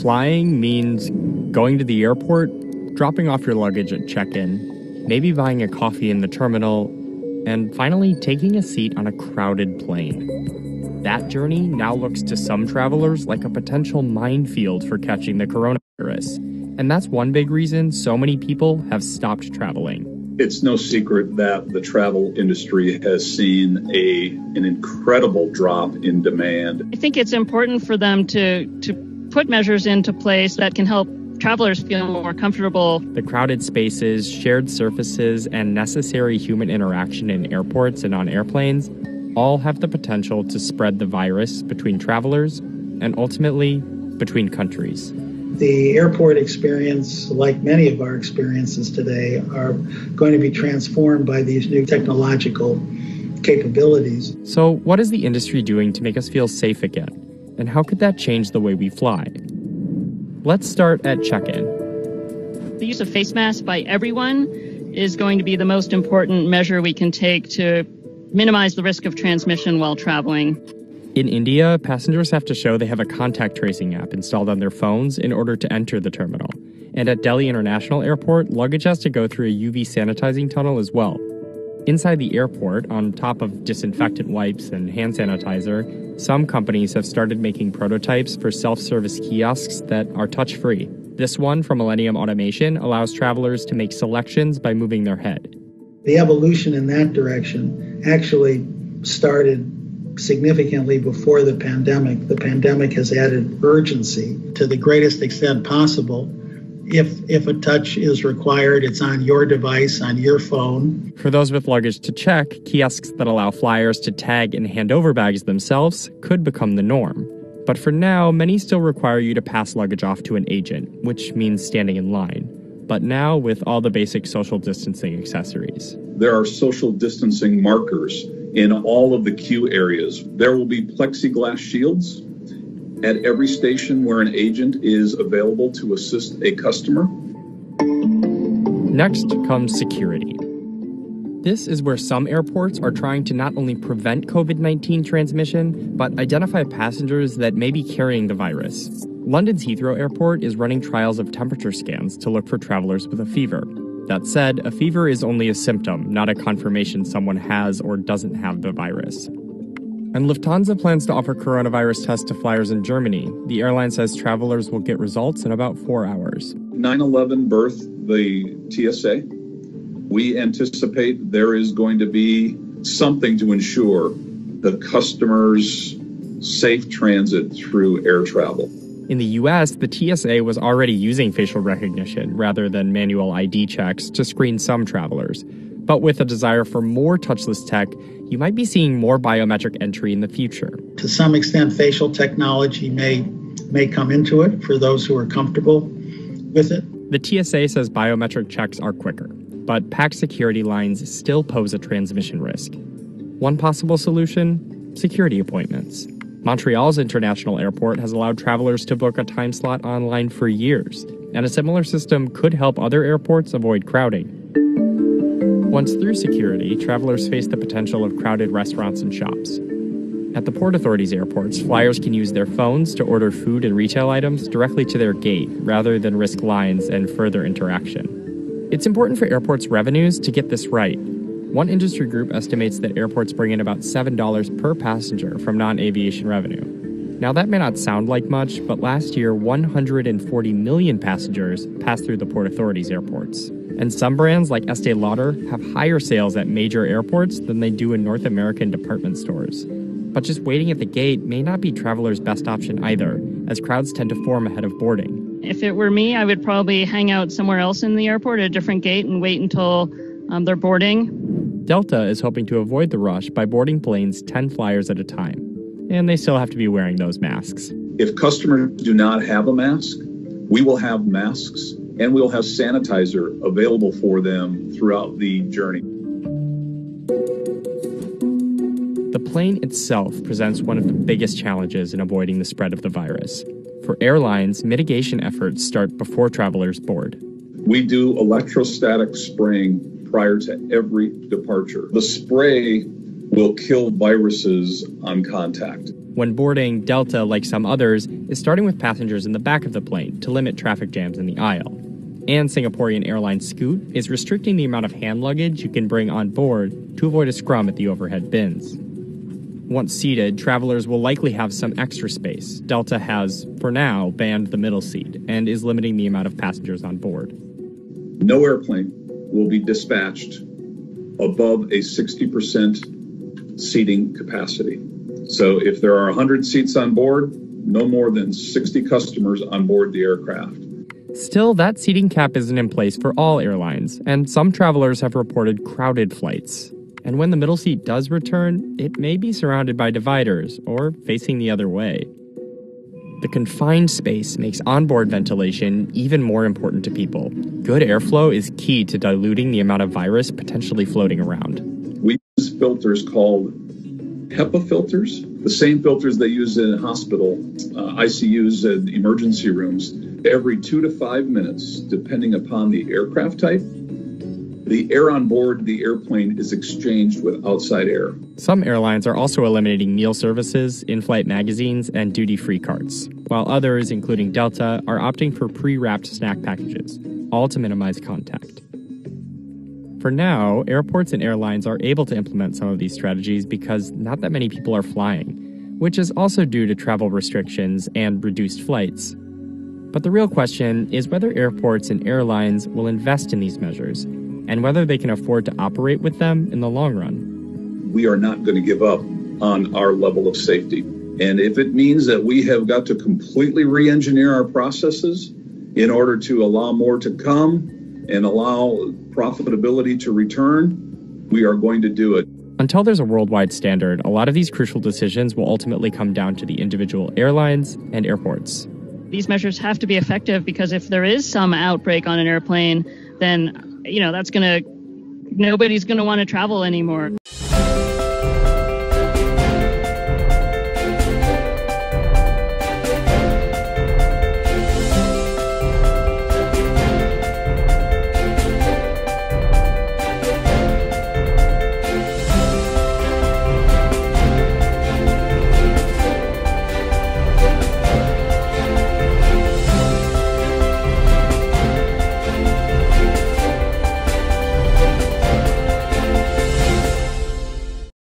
Flying means going to the airport, dropping off your luggage at check-in, maybe buying a coffee in the terminal, and finally taking a seat on a crowded plane. That journey now looks to some travelers like a potential minefield for catching the coronavirus. And that's one big reason so many people have stopped traveling. It's no secret that the travel industry has seen an incredible drop in demand. I think it's important for them to put measures into place that can help travelers feel more comfortable. The crowded spaces, shared surfaces, and necessary human interaction in airports and on airplanes all have the potential to spread the virus between travelers and ultimately between countries. The airport experience, like many of our experiences today, are going to be transformed by these new technological capabilities. So what is the industry doing to make us feel safe again? And how could that change the way we fly? Let's start at check-in. The use of face masks by everyone is going to be the most important measure we can take to minimize the risk of transmission while traveling. In India, passengers have to show they have a contact tracing app installed on their phones in order to enter the terminal. And at Delhi International Airport, luggage has to go through a UV sanitizing tunnel as well. Inside the airport, on top of disinfectant wipes and hand sanitizer, some companies have started making prototypes for self-service kiosks that are touch-free. This one from Millennium Automation allows travelers to make selections by moving their head. The evolution in that direction actually started significantly before the pandemic. The pandemic has added urgency to the greatest extent possible. If a touch is required, it's on your device, on your phone. For those with luggage to check, kiosks that allow flyers to tag and hand over bags themselves could become the norm. But for now, many still require you to pass luggage off to an agent, which means standing in line. But now with all the basic social distancing accessories. There are social distancing markers in all of the queue areas. There will be plexiglass shields at every station where an agent is available to assist a customer. Next comes security. This is where some airports are trying to not only prevent COVID-19 transmission, but identify passengers that may be carrying the virus. London's Heathrow Airport is running trials of temperature scans to look for travelers with a fever. That said, a fever is only a symptom, not a confirmation someone has or doesn't have the virus. And Lufthansa plans to offer coronavirus tests to flyers in Germany. The airline says travelers will get results in about 4 hours. 9/11 birthed the TSA. We anticipate there is going to be something to ensure the customer's safe transit through air travel. In the US, the TSA was already using facial recognition rather than manual ID checks to screen some travelers. But with a desire for more touchless tech, you might be seeing more biometric entry in the future. To some extent, facial technology may come into it for those who are comfortable with it. The TSA says biometric checks are quicker, but packed security lines still pose a transmission risk. One possible solution? Security appointments. Montreal's international airport has allowed travelers to book a time slot online for years, and a similar system could help other airports avoid crowding. Once through security, travelers face the potential of crowded restaurants and shops. At the Port Authority's airports, flyers can use their phones to order food and retail items directly to their gate, rather than risk lines and further interaction. It's important for airports' revenues to get this right. One industry group estimates that airports bring in about $7 per passenger from non-aviation revenue. Now that may not sound like much, but last year 140 million passengers passed through the Port Authority's airports. And some brands like Estee Lauder have higher sales at major airports than they do in North American department stores. But just waiting at the gate may not be travelers' best option either, as crowds tend to form ahead of boarding. If it were me, I would probably hang out somewhere else in the airport at a different gate and wait until they're boarding. Delta is hoping to avoid the rush by boarding planes 10 flyers at a time. And they still have to be wearing those masks. If customers do not have a mask, we will have masks and we'll have sanitizer available for them throughout the journey. The plane itself presents one of the biggest challenges in avoiding the spread of the virus. For airlines, mitigation efforts start before travelers board. We do electrostatic spraying prior to every departure. The spray will kill viruses on contact. When boarding, Delta, like some others, is starting with passengers in the back of the plane to limit traffic jams in the aisle. And Singaporean airline Scoot is restricting the amount of hand luggage you can bring on board to avoid a scrum at the overhead bins. Once seated, travelers will likely have some extra space. Delta has, for now, banned the middle seat and is limiting the amount of passengers on board. No airplane will be dispatched above a 60% seating capacity. So if there are 100 seats on board, no more than 60 customers on board the aircraft. Still, that seating cap isn't in place for all airlines, and some travelers have reported crowded flights. And when the middle seat does return, it may be surrounded by dividers or facing the other way. The confined space makes onboard ventilation even more important to people. Good airflow is key to diluting the amount of virus potentially floating around. We use filters called HEPA filters, the same filters they use in hospital, ICUs and emergency rooms. Every 2 to 5 minutes, depending upon the aircraft type, the air on board the airplane is exchanged with outside air. Some airlines are also eliminating meal services, in-flight magazines, and duty-free carts, while others, including Delta, are opting for pre-wrapped snack packages, all to minimize contact. For now, airports and airlines are able to implement some of these strategies because not that many people are flying, which is also due to travel restrictions and reduced flights. But the real question is whether airports and airlines will invest in these measures, and whether they can afford to operate with them in the long run. We are not going to give up on our level of safety. And if it means that we have got to completely re-engineer our processes in order to allow more to come and allow profitability to return, we are going to do it. Until there's a worldwide standard, a lot of these crucial decisions will ultimately come down to the individual airlines and airports. These measures have to be effective because if there is some outbreak on an airplane, then nobody's going to want to travel anymore.